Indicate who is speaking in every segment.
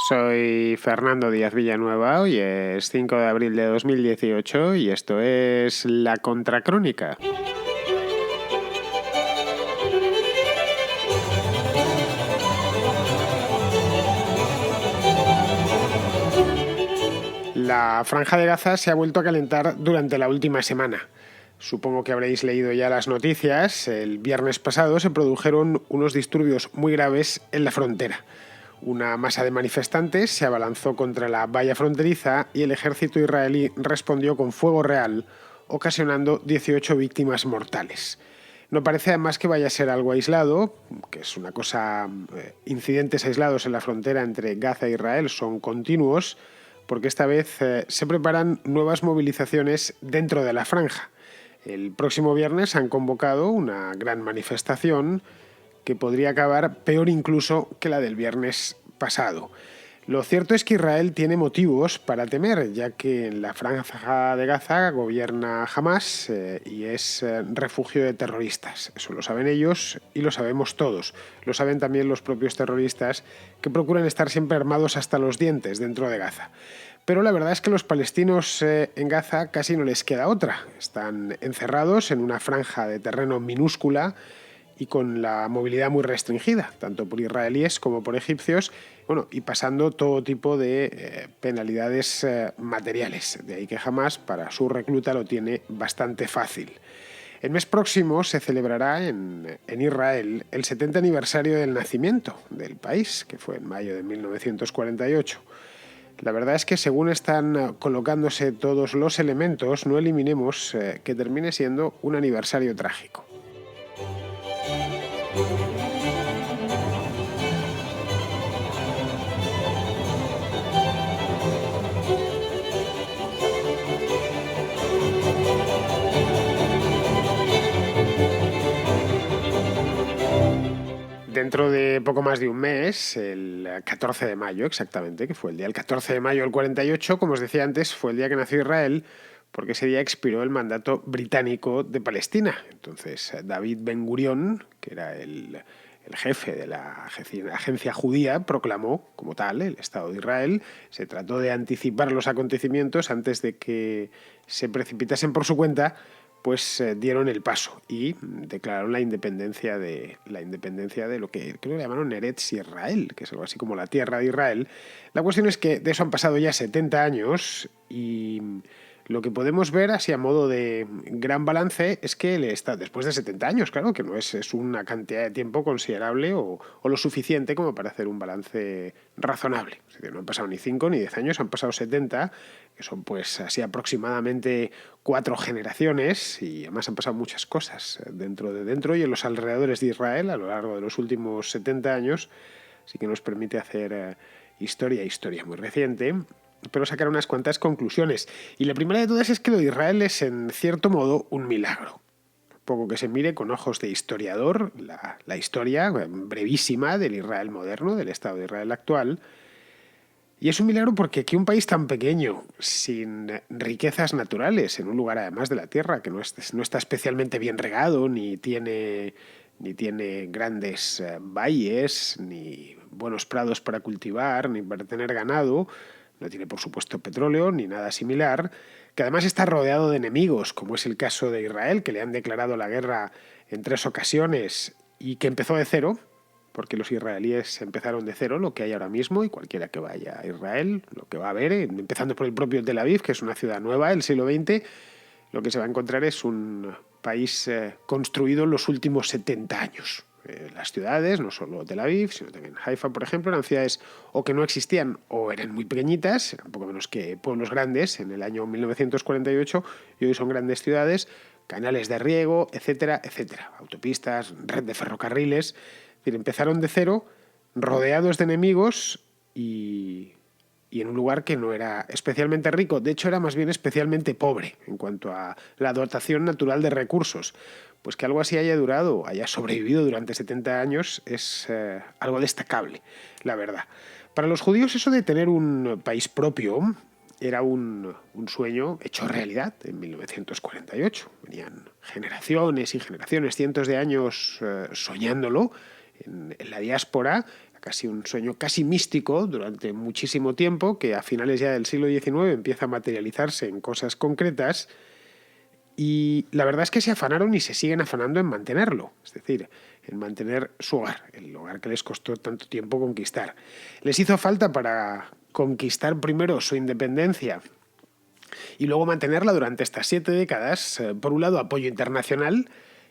Speaker 1: Soy Fernando Díaz Villanueva, hoy es 5 de abril de 2018 y esto es La Contracrónica. La Franja de Gaza se ha vuelto a calentar durante la última semana. Supongo que habréis leído ya las noticias. El viernes pasado se produjeron unos disturbios muy graves en la frontera. Una masa de manifestantes se abalanzó contra la valla fronteriza y el ejército israelí respondió con fuego real, ocasionando 18 víctimas mortales. No parece además que vaya a ser algo aislado, que es una cosa... Incidentes aislados en la frontera entre Gaza e Israel son continuos, porque esta vez se preparan nuevas movilizaciones dentro de la franja. El próximo viernes han convocado una gran manifestación que podría acabar peor incluso que la del viernes pasado. Lo cierto es que Israel tiene motivos para temer, ya que en la Franja de Gaza gobierna Hamás y es refugio de terroristas. Eso lo saben ellos y lo sabemos todos. Lo saben también los propios terroristas, que procuran estar siempre armados hasta los dientes dentro de Gaza. Pero la verdad es que los palestinos en Gaza casi no les queda otra. Están encerrados en una franja de terreno minúscula y con la movilidad muy restringida, tanto por israelíes como por egipcios, y pasando todo tipo de penalidades materiales. De ahí que Hamás, para su recluta, lo tiene bastante fácil. El mes próximo se celebrará en Israel el 70 aniversario del nacimiento del país, que fue en mayo de 1948. La verdad es que según están colocándose todos los elementos, no eliminemos que termine siendo un aniversario trágico. Dentro de poco más de un mes, el 14 de mayo exactamente, que fue el día del 14 de mayo del 48, como os decía antes, fue el día que nació Israel, porque ese día expiró el mandato británico de Palestina. Entonces, David Ben Gurión, que era el jefe de la agencia judía, proclamó como tal el Estado de Israel. Se trató de anticipar los acontecimientos antes de que se precipitasen por su cuenta, pues dieron el paso y declararon la independencia de lo que creo que llamaron Eretz Israel, que es algo así como la tierra de Israel. La cuestión es que de eso han pasado ya 70 años y lo que podemos ver, así a modo de gran balance, es que está después de 70 años, claro, que no es una cantidad de tiempo considerable o lo suficiente como para hacer un balance razonable. Es decir, no han pasado ni 5 ni 10 años, han pasado 70, que son pues así aproximadamente 4 generaciones, y además han pasado muchas cosas dentro y en los alrededores de Israel a lo largo de los últimos 70 años, así que nos permite hacer historia muy reciente, pero sacar unas cuantas conclusiones. Y la primera de todas es que lo de Israel es, en cierto modo, un milagro. Poco que se mire con ojos de historiador, la historia brevísima del Israel moderno, del Estado de Israel actual. Y es un milagro porque aquí un país tan pequeño, sin riquezas naturales, en un lugar además de la tierra que no está especialmente bien regado, ni tiene grandes valles, ni buenos prados para cultivar, ni para tener ganado, no tiene por supuesto petróleo ni nada similar, que además está rodeado de enemigos, como es el caso de Israel, que le han declarado la guerra en 3 ocasiones y que empezó de cero, porque los israelíes empezaron de cero, lo que hay ahora mismo, y cualquiera que vaya a Israel, lo que va a ver, empezando por el propio Tel Aviv, que es una ciudad nueva del siglo XX, lo que se va a encontrar es un país construido en los últimos 70 años. Las ciudades, no solo Tel Aviv, sino también Haifa, por ejemplo, eran ciudades o que no existían o eran muy pequeñitas, eran poco menos que pueblos grandes en el año 1948, y hoy son grandes ciudades, canales de riego, etcétera, etcétera, autopistas, red de ferrocarriles. Es decir, empezaron de cero, rodeados de enemigos y en un lugar que no era especialmente rico. De hecho, era más bien especialmente pobre en cuanto a la dotación natural de recursos. Pues que algo así haya sobrevivido durante 70 años, es algo destacable, la verdad. Para los judíos eso de tener un país propio era un sueño hecho realidad en 1948. Venían generaciones y generaciones, cientos de años soñándolo en la diáspora. casi un sueño casi místico durante muchísimo tiempo, que a finales ya del siglo XIX empieza a materializarse en cosas concretas. Y la verdad es que se afanaron y se siguen afanando en mantenerlo, es decir, en mantener su hogar, el hogar que les costó tanto tiempo conquistar. Les hizo falta para conquistar primero su independencia y luego mantenerla durante estas 7 décadas, por un lado, apoyo internacional,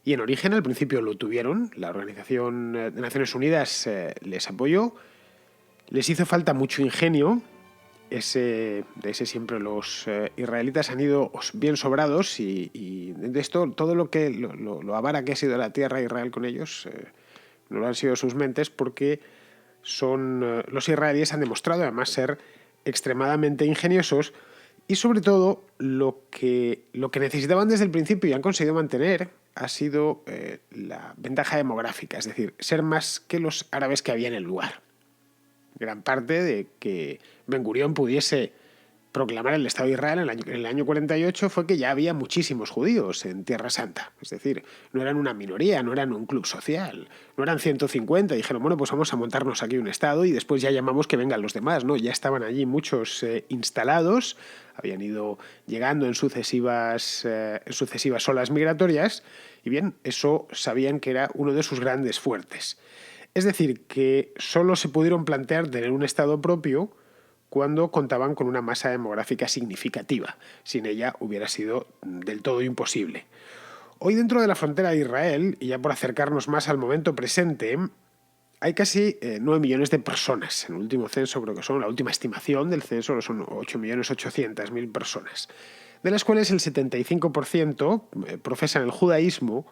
Speaker 1: y en origen al principio lo tuvieron, la Organización de Naciones Unidas les apoyó, les hizo falta mucho ingenio. De ese siempre los israelitas han ido bien sobrados y de esto todo lo avara que ha sido la tierra de Israel con ellos no lo han sido sus mentes, porque los israelíes han demostrado además ser extremadamente ingeniosos y sobre todo lo que necesitaban desde el principio y han conseguido mantener ha sido la ventaja demográfica, es decir, ser más que los árabes que había en el lugar. Gran parte de que Ben Gurión pudiese proclamar el Estado de Israel en el año 48 fue que ya había muchísimos judíos en Tierra Santa. Es decir, no eran una minoría, no eran un club social, no eran 150. Dijeron, bueno, pues vamos a montarnos aquí un Estado y después ya llamamos que vengan los demás, ¿no? Ya estaban allí muchos instalados, habían ido llegando en sucesivas olas migratorias y bien, eso sabían que era uno de sus grandes fuertes. Es decir, que solo se pudieron plantear tener un Estado propio cuando contaban con una masa demográfica significativa. Sin ella hubiera sido del todo imposible. Hoy dentro de la frontera de Israel, y ya por acercarnos más al momento presente, hay casi 9 millones de personas. En el último censo creo que son, la última estimación del censo son 8.800.000 personas, de las cuales el 75% profesan el judaísmo,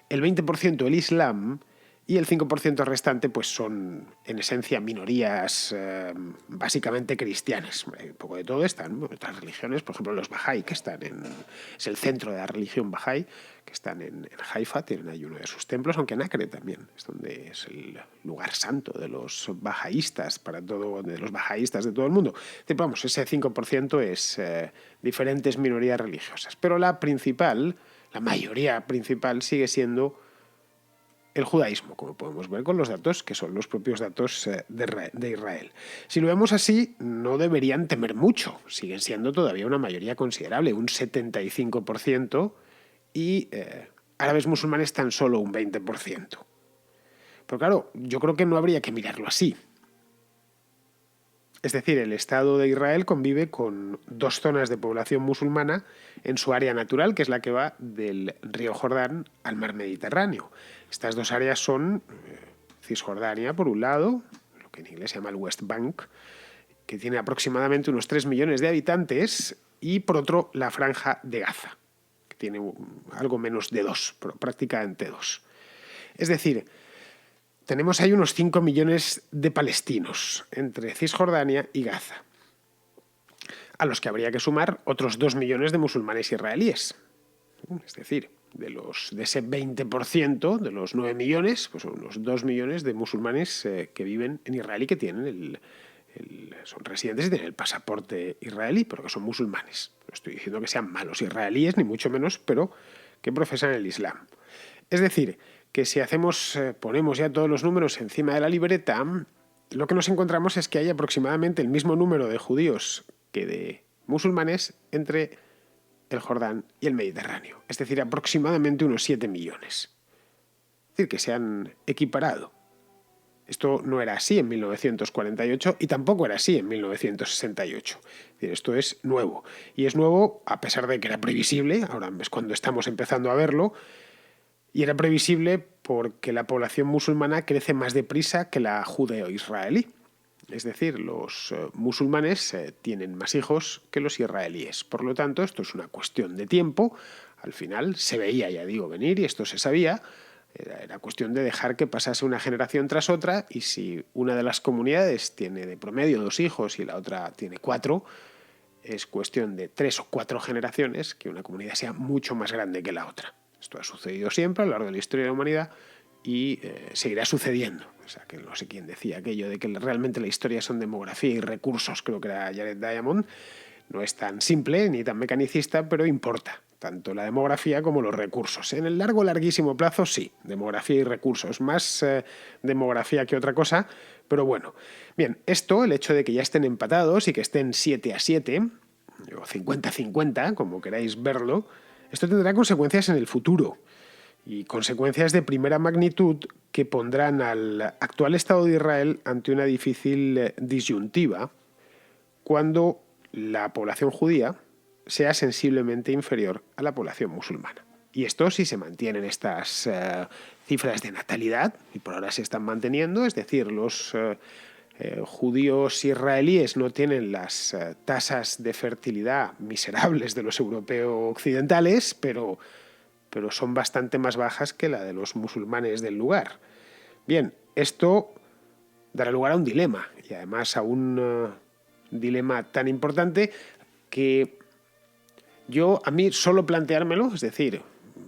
Speaker 1: el 20% el islam, y el 5% restante pues son, en esencia, minorías básicamente cristianas. Un poco de todo están otras religiones, por ejemplo los Bahá'í, que es el centro de la religión Bahá'í, que están en Haifa, tienen ahí uno de sus templos, aunque en Acre también, es donde es el lugar santo de los bahaístas, de los bahaístas de todo el mundo. Vamos, ese 5% es diferentes minorías religiosas. Pero la mayoría principal sigue siendo el judaísmo, como podemos ver con los datos que son los propios datos de Israel. Si lo vemos así, no deberían temer mucho. Siguen siendo todavía una mayoría considerable, un 75%, y árabes musulmanes tan solo un 20%. Pero claro, yo creo que no habría que mirarlo así. Es decir, el Estado de Israel convive con 2 zonas de población musulmana en su área natural, que es la que va del río Jordán al mar Mediterráneo. Estas 2 áreas son Cisjordania, por un lado, lo que en inglés se llama el West Bank, que tiene aproximadamente unos 3 millones de habitantes, y por otro la Franja de Gaza, que tiene algo menos de 2, pero prácticamente 2. Es decir, tenemos ahí unos 5 millones de palestinos entre Cisjordania y Gaza, a los que habría que sumar otros 2 millones de musulmanes israelíes. Es decir, de ese 20%, de los 9 millones, pues son unos 2 millones de musulmanes que viven en Israel y que tienen son residentes y tienen el pasaporte israelí, pero que son musulmanes. No estoy diciendo que sean malos israelíes, ni mucho menos, pero que profesan el Islam. Es decir, que si ponemos ya todos los números encima de la libreta, lo que nos encontramos es que hay aproximadamente el mismo número de judíos que de musulmanes entre el Jordán y el Mediterráneo. Es decir, aproximadamente unos 7 millones. Es decir, que se han equiparado. Esto no era así en 1948 y tampoco era así en 1968. Es decir, esto es nuevo. Y es nuevo a pesar de que era previsible, ahora es cuando estamos empezando a verlo, y era previsible porque la población musulmana crece más deprisa que la judeo-israelí. Es decir, los musulmanes tienen más hijos que los israelíes. Por lo tanto, esto es una cuestión de tiempo. Al final se veía, ya digo, venir y esto se sabía. Era cuestión de dejar que pasase una generación tras otra, y si una de las comunidades tiene de promedio 2 hijos y la otra tiene 4, es cuestión de 3 o 4 generaciones que una comunidad sea mucho más grande que la otra. Esto ha sucedido siempre a lo largo de la historia de la humanidad y seguirá sucediendo. O sea, que no sé quién decía aquello de que realmente la historia son demografía y recursos, creo que era Jared Diamond. No es tan simple ni tan mecanicista, pero importa. tanto la demografía como los recursos. En el larguísimo plazo, sí, demografía y recursos, más demografía que otra cosa, pero bueno. Bien, el hecho de que ya estén empatados y que estén 7-7, o 50-50, como queráis verlo, esto tendrá consecuencias en el futuro, y consecuencias de primera magnitud que pondrán al actual Estado de Israel ante una difícil disyuntiva cuando la población judía sea sensiblemente inferior a la población musulmana. Y esto si se mantienen estas cifras de natalidad, y por ahora se están manteniendo, es decir, los judíos israelíes no tienen las tasas de fertilidad miserables de los europeos occidentales, pero son bastante más bajas que la de los musulmanes del lugar. Bien, esto dará lugar a un dilema, y además a un dilema tan importante que a mí solo planteármelo, es decir,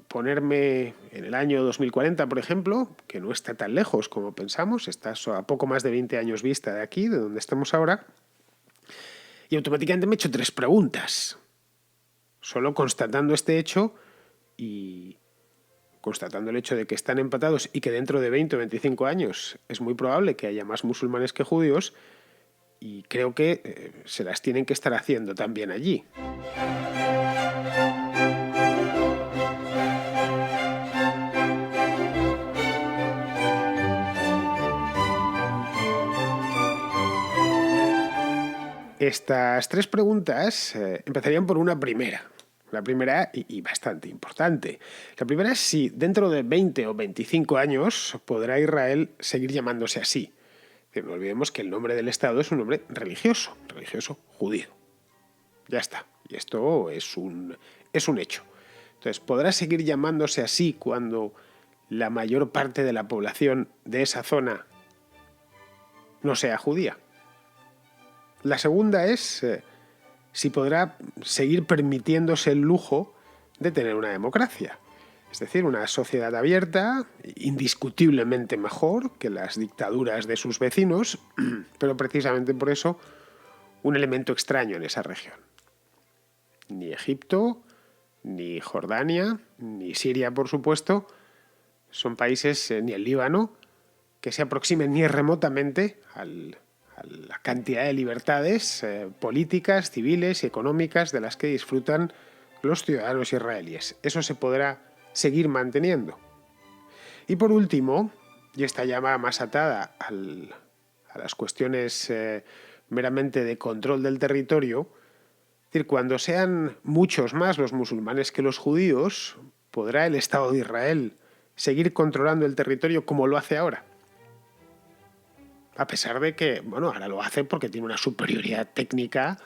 Speaker 1: ponerme en el año 2040, por ejemplo, que no está tan lejos como pensamos, está a poco más de 20 años vista de aquí, de donde estamos ahora, y automáticamente me he hecho 3 preguntas, solo constatando este hecho y constatando el hecho de que están empatados y que dentro de 20 o 25 años es muy probable que haya más musulmanes que judíos, y creo que se las tienen que estar haciendo también allí. Estas 3 preguntas empezarían por una primera. La primera, y bastante importante. La primera es si dentro de 20 o 25 años podrá Israel seguir llamándose así. No olvidemos que el nombre del Estado es un nombre religioso judío. Ya está. Y esto es un hecho. Entonces, ¿podrá seguir llamándose así cuando la mayor parte de la población de esa zona no sea judía? La segunda es si podrá seguir permitiéndose el lujo de tener una democracia. Es decir, una sociedad abierta, indiscutiblemente mejor que las dictaduras de sus vecinos, pero precisamente por eso un elemento extraño en esa región. Ni Egipto, ni Jordania, ni Siria, por supuesto, son países, ni el Líbano, que se aproximen ni remotamente a la cantidad de libertades políticas, civiles y económicas de las que disfrutan los ciudadanos israelíes. Eso se podrá seguir manteniendo. Y por último, y esta ya va más atada a las cuestiones meramente de control del territorio, es decir, cuando sean muchos más los musulmanes que los judíos, ¿podrá el Estado de Israel seguir controlando el territorio como lo hace ahora? A pesar de que, ahora lo hace porque tiene una superioridad técnica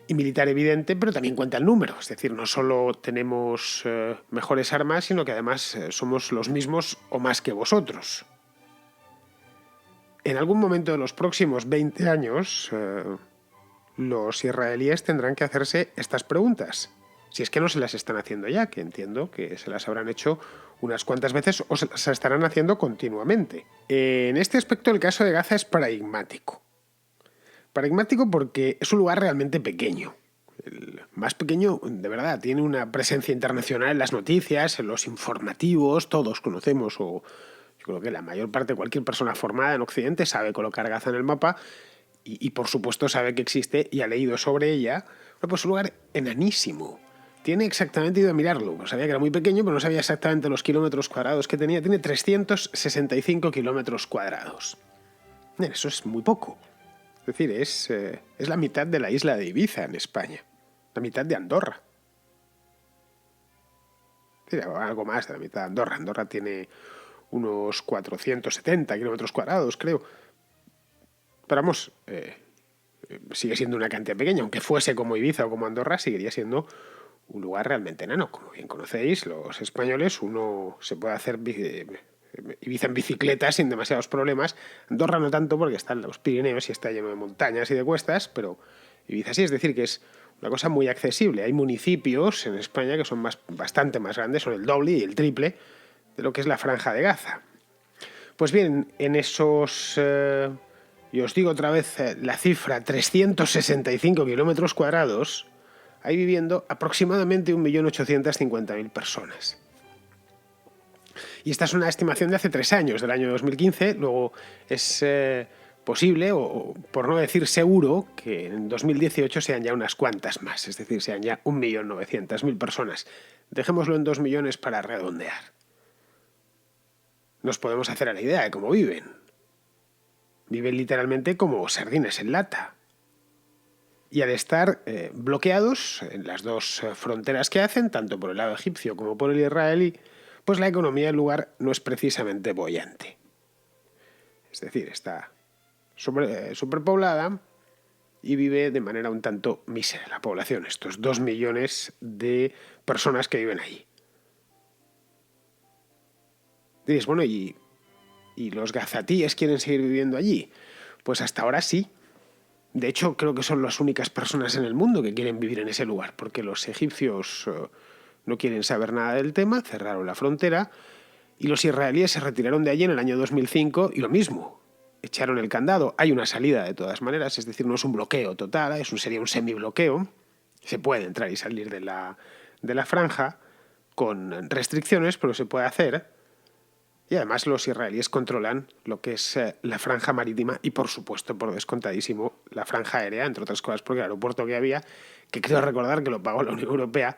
Speaker 1: y militar evidente, pero también cuenta el número. Es decir, no solo tenemos mejores armas, sino que además somos los mismos o más que vosotros. En algún momento de los próximos 20 años, los israelíes tendrán que hacerse estas preguntas. Si es que no se las están haciendo ya, que entiendo que se las habrán hecho unas cuantas veces o se estarán haciendo continuamente. En este aspecto el caso de Gaza es paradigmático. Paradigmático porque es un lugar realmente pequeño. El más pequeño, de verdad, tiene una presencia internacional en las noticias, en los informativos, todos conocemos, o yo creo que la mayor parte, cualquier persona formada en Occidente sabe colocar Gaza en el mapa y por supuesto sabe que existe y ha leído sobre ella. Pues es un lugar enanísimo. Tiene exactamente, ido a mirarlo, sabía que era muy pequeño, pero no sabía exactamente los kilómetros cuadrados que tenía. Tiene 365 kilómetros cuadrados. Eso es muy poco. Es decir, es la mitad de la isla de Ibiza en España. La mitad de Andorra. Algo más de la mitad de Andorra. Andorra tiene unos 470 kilómetros cuadrados, creo. Pero vamos, sigue siendo una cantidad pequeña. Aunque fuese como Ibiza o como Andorra, seguiría siendo un lugar realmente enano. Como bien conocéis, los españoles, uno se puede hacer Ibiza en bicicleta sin demasiados problemas. Andorra no tanto porque están los Pirineos y está lleno de montañas y de cuestas, pero Ibiza sí, es decir, que es una cosa muy accesible. Hay municipios en España que son bastante más grandes, son el doble y el triple de lo que es la Franja de Gaza. Pues bien, en esos... y os digo otra vez la cifra, 365 kilómetros cuadrados, hay viviendo aproximadamente 1.850.000 personas. Y esta es una estimación de hace 3 años, del año 2015. Luego es posible, o por no decir seguro, que en 2018 sean ya unas cuantas más, es decir, sean ya 1.900.000 personas. Dejémoslo en 2 millones para redondear. Nos podemos hacer a la idea de cómo viven. Viven literalmente como sardines en lata. Y al estar bloqueados en las dos fronteras que hacen, tanto por el lado egipcio como por el israelí, pues la economía del lugar no es precisamente boyante. Es decir, está superpoblada y vive de manera un tanto mísera la población, estos 2 millones de personas que viven allí. Diréis, bueno, ¿y los gazatíes quieren seguir viviendo allí? Pues hasta ahora sí. De hecho, creo que son las únicas personas en el mundo que quieren vivir en ese lugar, porque los egipcios no quieren saber nada del tema, cerraron la frontera, y los israelíes se retiraron de allí en el año 2005 y lo mismo, echaron el candado. Hay una salida de todas maneras, es decir, no es un bloqueo total, sería un semibloqueo. Se puede entrar y salir de la franja con restricciones, pero se puede hacer. Y además los israelíes controlan lo que es la franja marítima y, por supuesto, por descontadísimo, la franja aérea, entre otras cosas porque el aeropuerto que había, que creo recordar que lo pagó la Unión Europea,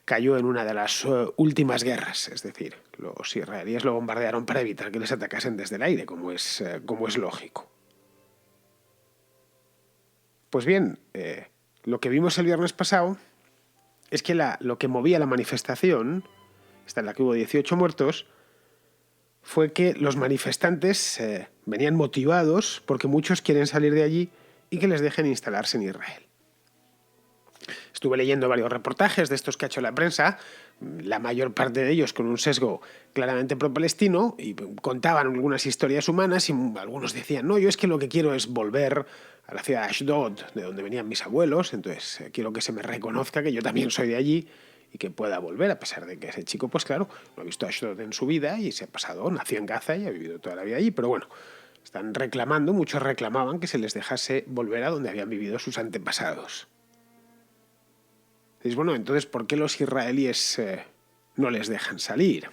Speaker 1: cayó en una de las últimas guerras. Es decir, los israelíes lo bombardearon para evitar que les atacasen desde el aire, como es lógico. Pues bien, lo que vimos el viernes pasado es que lo que movía la manifestación, esta en la que hubo 18 muertos, fue que los manifestantes venían motivados porque muchos quieren salir de allí y que les dejen instalarse en Israel. Estuve leyendo varios reportajes de estos que ha hecho la prensa, la mayor parte de ellos con un sesgo claramente pro-palestino, y contaban algunas historias humanas y algunos decían, no, yo es que lo que quiero es volver a la ciudad de Ashdod, de donde venían mis abuelos, entonces quiero que se me reconozca que yo también soy de allí y que pueda volver, a pesar de que ese chico, pues claro, no ha visto Ashdod en su vida y se ha pasado, nació en Gaza y ha vivido toda la vida allí, pero bueno, están reclamando, muchos reclamaban que se les dejase volver a donde habían vivido sus antepasados. Dices, bueno, entonces, ¿por qué los israelíes no les dejan salir?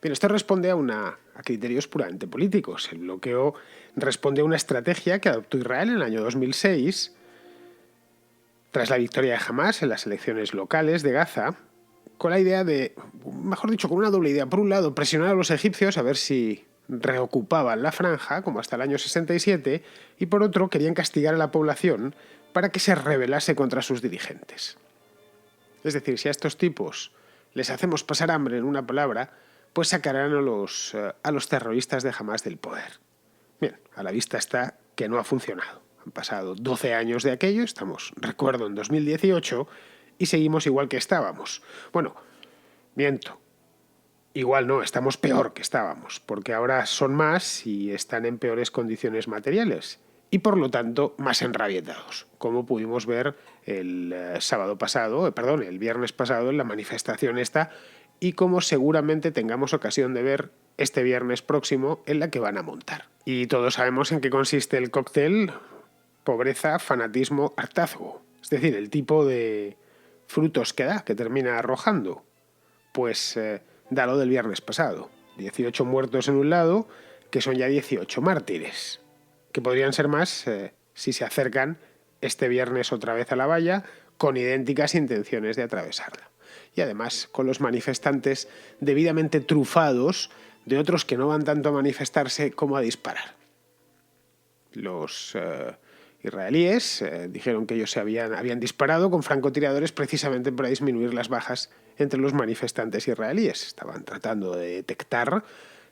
Speaker 1: Bien, esto responde a criterios puramente políticos. El bloqueo responde a una estrategia que adoptó Israel en el año 2006, tras la victoria de Hamás en las elecciones locales de Gaza, con la idea de, mejor dicho, con una doble idea. Por un lado, presionar a los egipcios a ver si reocupaban la franja, como hasta el año 67, y por otro, querían castigar a la población para que se rebelase contra sus dirigentes. Es decir, si a estos tipos les hacemos pasar hambre, en una palabra, pues sacarán a los terroristas de Hamás del poder. Bien, a la vista está que no ha funcionado. Han pasado 12 años de aquello, estamos, recuerdo, en 2018, y seguimos igual que estábamos. Bueno, miento. Igual no, estamos peor que estábamos, porque ahora son más y están en peores condiciones materiales. Y por lo tanto, más enrabietados, como pudimos ver el viernes pasado en la manifestación esta, y como seguramente tengamos ocasión de ver este viernes próximo en la que van a montar. Y todos sabemos en qué consiste el cóctel: pobreza, fanatismo, hartazgo. Es decir, el tipo de frutos que da, que termina arrojando. Pues da lo del viernes pasado. 18 muertos en un lado, que son ya 18 mártires, que podrían ser más si se acercan este viernes otra vez a la valla con idénticas intenciones de atravesarla. Y además con los manifestantes debidamente trufados de otros que no van tanto a manifestarse como a disparar. Los israelíes dijeron que ellos habían disparado con francotiradores precisamente para disminuir las bajas entre los manifestantes israelíes. Estaban tratando de detectar,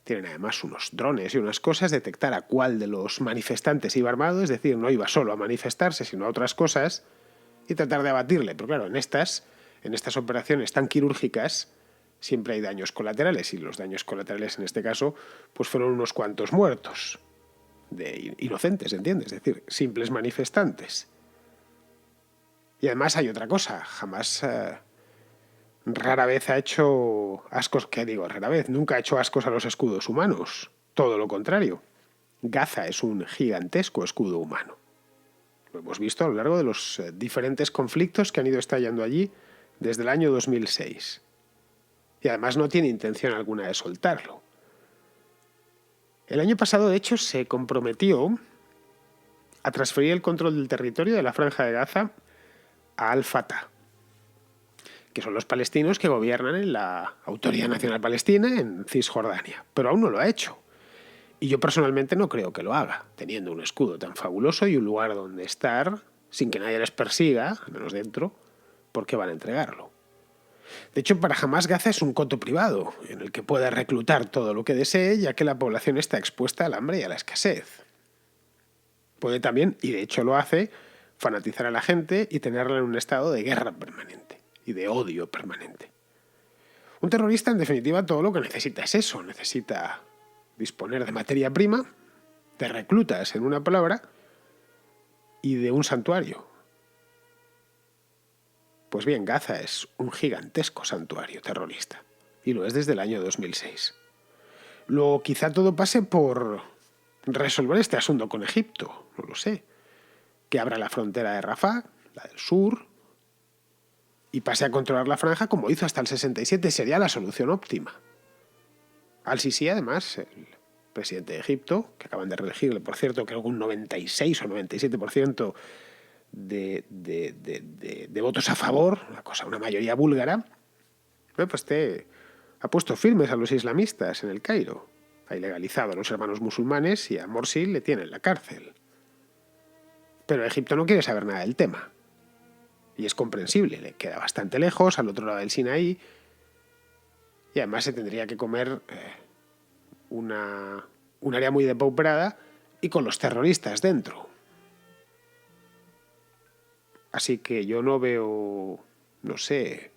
Speaker 1: tienen además unos drones y unas cosas, detectar a cuál de los manifestantes iba armado, es decir, no iba solo a manifestarse, sino a otras cosas, y tratar de abatirle. Pero claro, en estas operaciones tan quirúrgicas siempre hay daños colaterales, y los daños colaterales en este caso pues fueron unos cuantos muertos de inocentes, ¿entiendes? Es decir, simples manifestantes. Y además hay otra cosa, jamás rara vez ha hecho ascos, nunca ha hecho ascos a los escudos humanos, todo lo contrario. Gaza es un gigantesco escudo humano. Lo hemos visto a lo largo de los diferentes conflictos que han ido estallando allí desde el año 2006. Y además no tiene intención alguna de soltarlo. El año pasado, de hecho, se comprometió a transferir el control del territorio de la Franja de Gaza a Al-Fatah, que son los palestinos que gobiernan en la Autoridad Nacional Palestina en Cisjordania. Pero aún no lo ha hecho. Y yo personalmente no creo que lo haga, teniendo un escudo tan fabuloso y un lugar donde estar, sin que nadie les persiga, al menos dentro, ¿por qué van a entregarlo? De hecho, para Hamás Gaza es un coto privado, en el que puede reclutar todo lo que desee, ya que la población está expuesta al hambre y a la escasez. Puede también, y de hecho lo hace, fanatizar a la gente y tenerla en un estado de guerra permanente y de odio permanente. Un terrorista, en definitiva, todo lo que necesita es eso. Necesita disponer de materia prima, de reclutas, en una palabra, y de un santuario. Pues bien, Gaza es un gigantesco santuario terrorista, y lo es desde el año 2006. Luego quizá todo pase por resolver este asunto con Egipto, no lo sé. Que abra la frontera de Rafah, la del sur, y pase a controlar la franja como hizo hasta el 67, sería la solución óptima. Al-Sisi, además, el presidente de Egipto, que acaban de reelegirle, por cierto, creo que un 96 o 97% de votos a favor, una mayoría búlgara, pues ha puesto firmes a los islamistas en el Cairo. Ha ilegalizado a los hermanos musulmanes y a Morsi le tiene en la cárcel. Pero Egipto no quiere saber nada del tema. Y es comprensible, le queda bastante lejos, al otro lado del Sinaí, y además se tendría que comer un área muy depauperada y con los terroristas dentro. Así que yo no veo, no sé,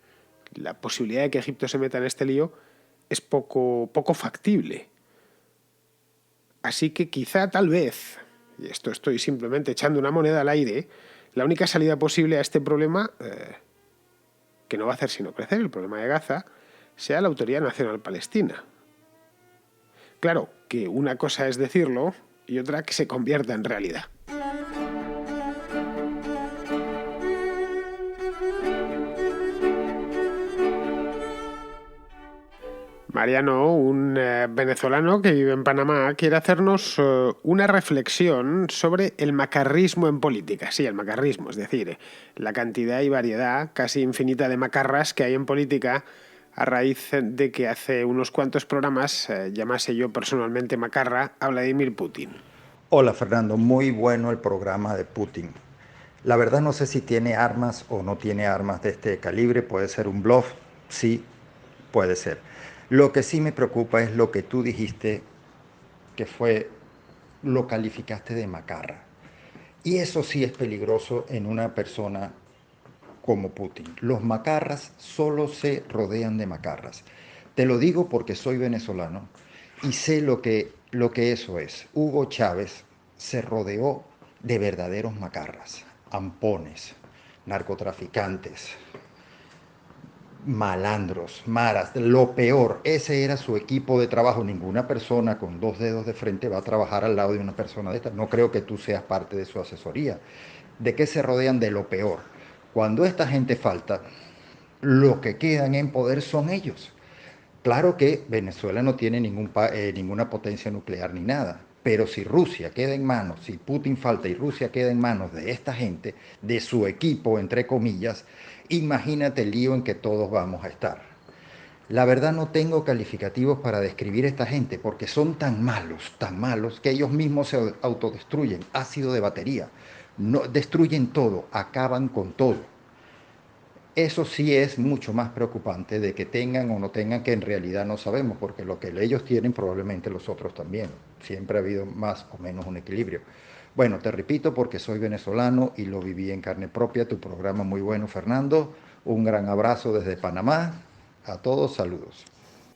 Speaker 1: la posibilidad de que Egipto se meta en este lío es poco factible. Así que quizá, tal vez, y esto estoy simplemente echando una moneda al aire, la única salida posible a este problema, que no va a hacer sino crecer, el problema de Gaza, sea la Autoridad Nacional Palestina. Claro, que una cosa es decirlo y otra que se convierta en realidad. Mariano, un venezolano que vive en Panamá, quiere hacernos una reflexión sobre el macarrismo en política. Sí, el macarrismo, es decir, la cantidad y variedad casi infinita de macarras que hay en política a raíz de que hace unos cuantos programas llamase yo personalmente macarra a Vladimir Putin.
Speaker 2: Hola Fernando, muy bueno el programa de Putin. La verdad no sé si tiene armas o no tiene armas de este calibre, puede ser un bluff, sí, puede ser. Lo que sí me preocupa es lo que tú dijiste, que lo calificaste de macarra. Y eso sí es peligroso en una persona como Putin. Los macarras solo se rodean de macarras. Te lo digo porque soy venezolano y sé lo que eso es. Hugo Chávez se rodeó de verdaderos macarras, ampones, narcotraficantes, malandros, maras, lo peor. Ese era su equipo de trabajo. Ninguna persona con dos dedos de frente va a trabajar al lado de una persona de esta. No creo que tú seas parte de su asesoría. ¿De qué se rodean? De lo peor. Cuando esta gente falta, los que quedan en poder son ellos. Claro que Venezuela no tiene ninguna potencia nuclear ni nada, pero si Rusia queda en manos, si Putin falta y Rusia queda en manos de esta gente, de su equipo, entre comillas, imagínate el lío en que todos vamos a estar. La verdad no tengo calificativos para describir a esta gente porque son tan malos, que ellos mismos se autodestruyen, ácido de batería, no, destruyen todo, acaban con todo. Eso sí es mucho más preocupante de que tengan o no tengan, que en realidad no sabemos, porque lo que ellos tienen probablemente los otros también. Siempre ha habido más o menos un equilibrio. Bueno, te repito porque soy venezolano y lo viví en carne propia. Tu programa muy bueno, Fernando. Un gran abrazo desde Panamá. A todos, saludos.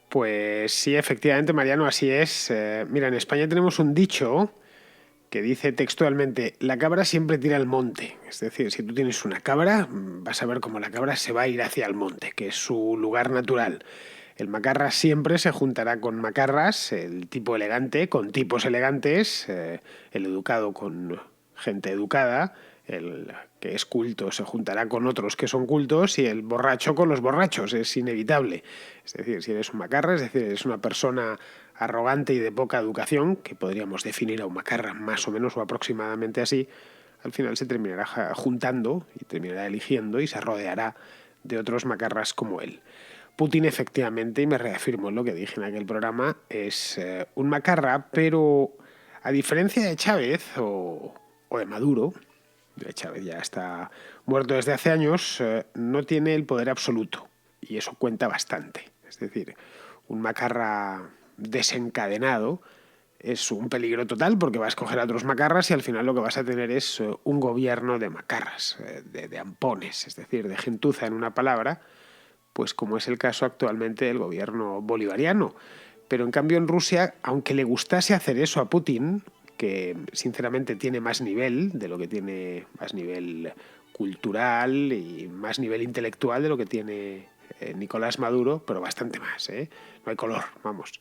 Speaker 1: Pues sí, efectivamente, Mariano, así es. Mira, en España tenemos un dicho que dice textualmente, la cabra siempre tira al monte. Es decir, si tú tienes una cabra, vas a ver cómo la cabra se va a ir hacia el monte, que es su lugar natural. El macarra siempre se juntará con macarras, el tipo elegante con tipos elegantes, el educado con gente educada, El que es culto se juntará con otros que son cultos y el borracho con los borrachos, es inevitable. Es decir, si eres un macarra, es decir, eres una persona arrogante y de poca educación, que podríamos definir a un macarra más o menos o aproximadamente así, al final se terminará juntando y terminará eligiendo y se rodeará de otros macarras como él. Putin efectivamente, y me reafirmo en lo que dije en aquel programa, es un macarra, pero a diferencia de Chávez o de Maduro, Chávez ya está muerto desde hace años, no tiene el poder absoluto y eso cuenta bastante. Es decir, un macarra desencadenado es un peligro total porque va a escoger a otros macarras y al final lo que vas a tener es un gobierno de macarras, de ampones, es decir, de gentuza en una palabra, pues como es el caso actualmente del gobierno bolivariano. Pero en cambio en Rusia, aunque le gustase hacer eso a Putin, que sinceramente tiene más nivel, de lo que tiene más nivel cultural y más nivel intelectual de lo que tiene Nicolás Maduro, pero bastante más, ¿eh? No hay color, vamos.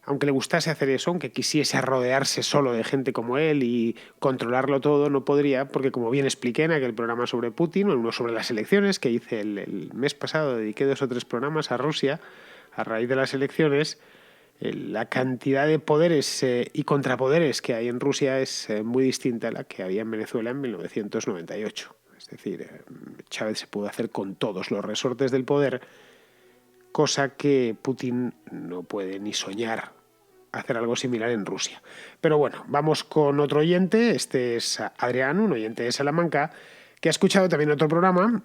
Speaker 1: Aunque le gustase hacer eso, aunque quisiese rodearse solo de gente como él y controlarlo todo, no podría, porque como bien expliqué en aquel programa sobre Putin, o en uno sobre las elecciones que hice el mes pasado, dediqué 2 o 3 programas a Rusia a raíz de las elecciones. La cantidad de poderes y contrapoderes que hay en Rusia es muy distinta a la que había en Venezuela en 1998. Es decir, Chávez se pudo hacer con todos los resortes del poder, cosa que Putin no puede ni soñar hacer algo similar en Rusia. Pero bueno, vamos con otro oyente. Este es Adrián, un oyente de Salamanca, que ha escuchado también otro programa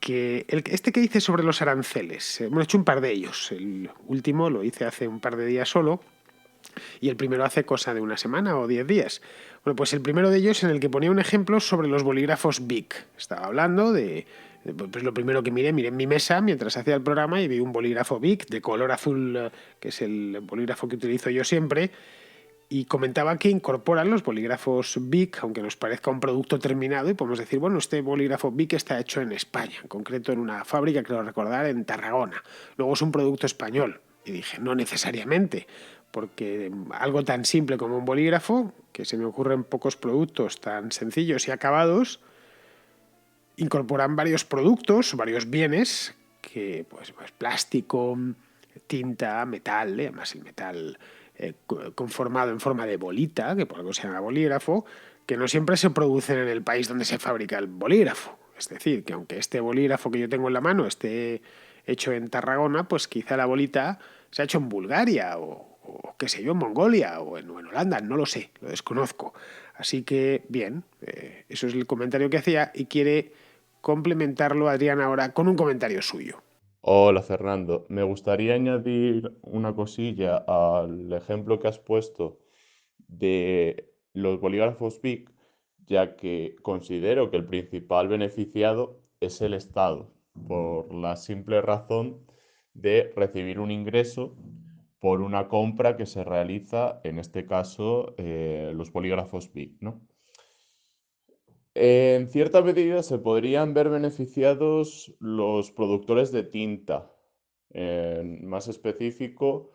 Speaker 1: este que hice sobre los aranceles. Hemos hecho un par de ellos. El último lo hice hace un par de días solo y el primero hace cosa de una semana o 10 días. Bueno, pues el primero de ellos en el que ponía un ejemplo sobre los bolígrafos Bic. Estaba hablando de pues lo primero que miré en mi mesa mientras hacía el programa y vi un bolígrafo Bic de color azul, que es el bolígrafo que utilizo yo siempre, y comentaba que incorporan los bolígrafos Bic, aunque nos parezca un producto terminado, y podemos decir, bueno, este bolígrafo Bic está hecho en España, en concreto en una fábrica, creo recordar, en Tarragona. Luego es un producto español. Y dije, no necesariamente, porque algo tan simple como un bolígrafo, que se me ocurren pocos productos tan sencillos y acabados, incorporan varios productos, varios bienes, que pues plástico, tinta, metal, además el metal conformado en forma de bolita, que por algo se llama bolígrafo, que no siempre se producen en el país donde se fabrica el bolígrafo. Es decir, que aunque este bolígrafo que yo tengo en la mano esté hecho en Tarragona, pues quizá la bolita se ha hecho en Bulgaria o qué sé yo, en Mongolia o en Holanda, no lo sé, lo desconozco. Así que, bien, eso es el comentario que hacía y quiere complementarlo Adrián ahora con un comentario suyo.
Speaker 3: Hola Fernando, me gustaría añadir una cosilla al ejemplo que has puesto de los bolígrafos Bic, ya que considero que el principal beneficiado es el Estado, por la simple razón de recibir un ingreso por una compra que se realiza, en este caso, los bolígrafos Bic, ¿no? En cierta medida se podrían ver beneficiados los productores de tinta, en más específico,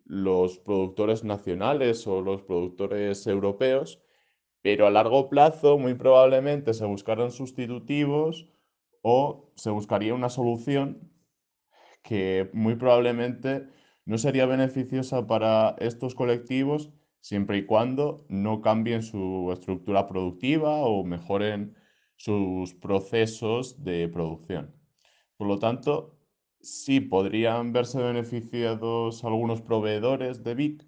Speaker 3: los productores nacionales o los productores europeos, pero a largo plazo muy probablemente se buscaran sustitutivos o se buscaría una solución que muy probablemente no sería beneficiosa para estos colectivos siempre y cuando no cambien su estructura productiva o mejoren sus procesos de producción. Por lo tanto, sí podrían verse beneficiados algunos proveedores de Vic,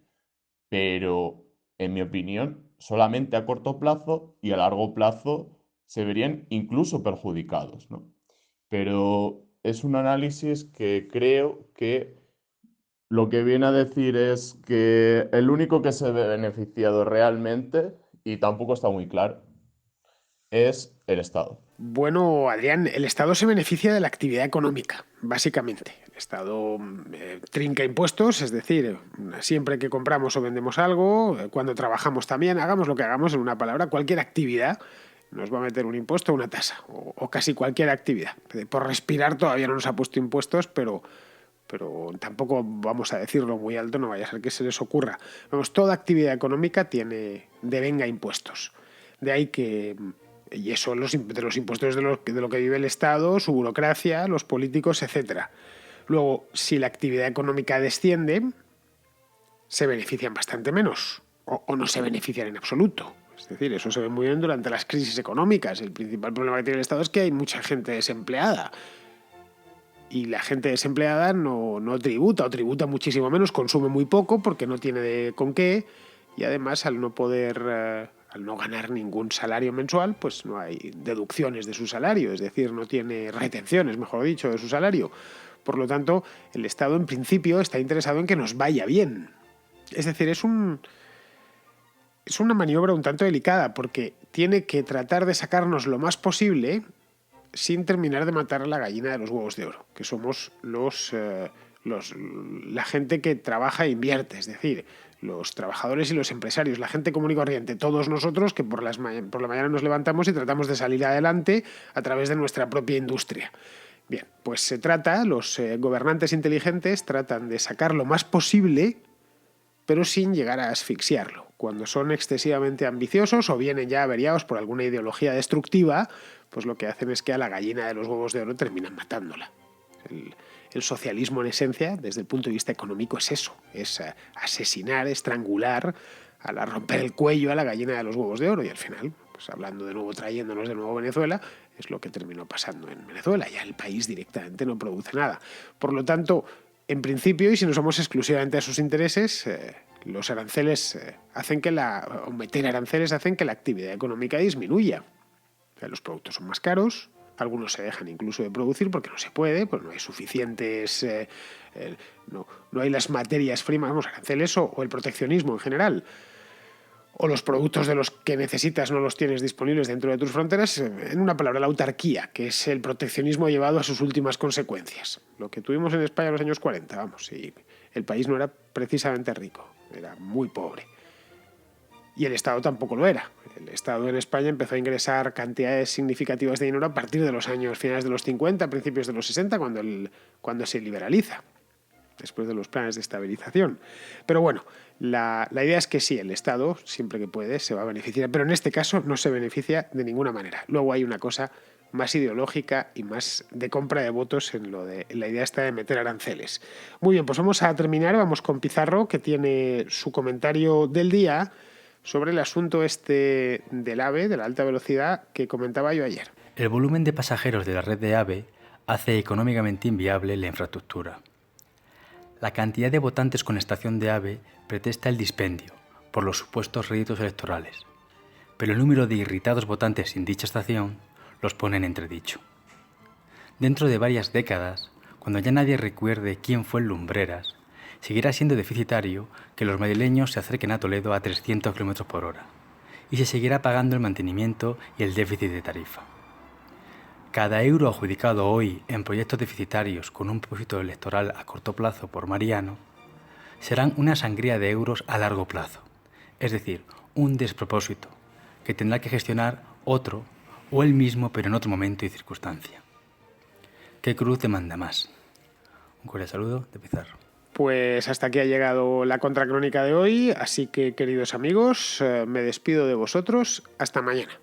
Speaker 3: pero en mi opinión, solamente a corto plazo y a largo plazo se verían incluso perjudicados, ¿no? Pero es un análisis que creo que lo que viene a decir es que el único que se ve beneficiado realmente, y tampoco está muy claro, es el Estado.
Speaker 1: Bueno, Adrián, el Estado se beneficia de la actividad económica, básicamente. El Estado trinca impuestos, es decir, siempre que compramos o vendemos algo, cuando trabajamos también, hagamos lo que hagamos, en una palabra, cualquier actividad nos va a meter un impuesto o una tasa, o casi cualquier actividad. Por respirar todavía no nos ha puesto impuestos, pero tampoco vamos a decirlo muy alto, no vaya a ser que se les ocurra. Vamos, toda actividad económica tiene devenga impuestos. De ahí que Y eso de los impuestos de lo que vive el Estado, su burocracia, los políticos, etc. Luego, si la actividad económica desciende, se benefician bastante menos o no se benefician en absoluto. Es decir, eso se ve muy bien durante las crisis económicas. El principal problema que tiene el Estado es que hay mucha gente desempleada. Y la gente desempleada no tributa o tributa muchísimo menos, consume muy poco porque no tiene con qué, y además al no ganar ningún salario mensual, pues no hay deducciones de su salario, es decir, no tiene retenciones, mejor dicho, de su salario. Por lo tanto, el Estado en principio está interesado en que nos vaya bien. Es decir, es una maniobra un tanto delicada porque tiene que tratar de sacarnos lo más posible sin terminar de matar a la gallina de los huevos de oro, que somos la gente que trabaja e invierte, es decir, los trabajadores y los empresarios, la gente común y corriente, todos nosotros que por la mañana nos levantamos y tratamos de salir adelante a través de nuestra propia industria. Bien, pues los gobernantes inteligentes tratan de sacar lo más posible, pero sin llegar a asfixiarlo. Cuando son excesivamente ambiciosos o vienen ya averiados por alguna ideología destructiva, pues lo que hacen es que a la gallina de los huevos de oro terminan matándola. El socialismo en esencia, desde el punto de vista económico, es eso, es asesinar, estrangular, romper el cuello a la gallina de los huevos de oro. Y al final, pues hablando de nuevo, trayéndonos de nuevo a Venezuela, es lo que terminó pasando en Venezuela. Ya el país directamente no produce nada. Por lo tanto, en principio, y si no somos exclusivamente a sus intereses, los aranceles meter aranceles hacen que la actividad económica disminuya. O sea, los productos son más caros, algunos se dejan incluso de producir porque no se puede, pues no hay suficientes, no hay las materias primas, aranceles o el proteccionismo en general. O los productos de los que necesitas no los tienes disponibles dentro de tus fronteras, en una palabra, la autarquía, que es el proteccionismo llevado a sus últimas consecuencias. Lo que tuvimos en España en los años 40, vamos, y el país no era precisamente rico, era muy pobre. Y el Estado tampoco lo era. El Estado en España empezó a ingresar cantidades significativas de dinero a partir de los años finales de los 50, principios de los 60, cuando se liberaliza, después de los planes de estabilización. Pero bueno, la idea es que sí, el Estado, siempre que puede, se va a beneficiar, pero en este caso no se beneficia de ninguna manera. Luego hay una cosa más ideológica y más de compra de votos en la idea esta de meter aranceles. Muy bien, pues vamos a terminar, vamos con Pizarro, que tiene su comentario del día sobre el asunto este del AVE, de la alta velocidad, que comentaba yo ayer.
Speaker 4: El volumen de pasajeros de la red de AVE hace económicamente inviable la infraestructura. La cantidad de votantes con estación de AVE pretesta el dispendio, por los supuestos réditos electorales, pero el número de irritados votantes sin dicha estación los pone en entredicho. Dentro de varias décadas, cuando ya nadie recuerde quién fue el Lumbreras, seguirá siendo deficitario que los madrileños se acerquen a Toledo a 300 km por hora, y se seguirá pagando el mantenimiento y el déficit de tarifa. Cada euro adjudicado hoy en proyectos deficitarios con un propósito electoral a corto plazo por Mariano serán una sangría de euros a largo plazo, es decir, un despropósito que tendrá que gestionar otro o el mismo pero en otro momento y circunstancia. ¿Qué cruz te manda más? Un cordial saludo de Pizarro.
Speaker 1: Pues hasta aquí ha llegado la contracrónica de hoy, así que, queridos amigos, me despido de vosotros. Hasta mañana.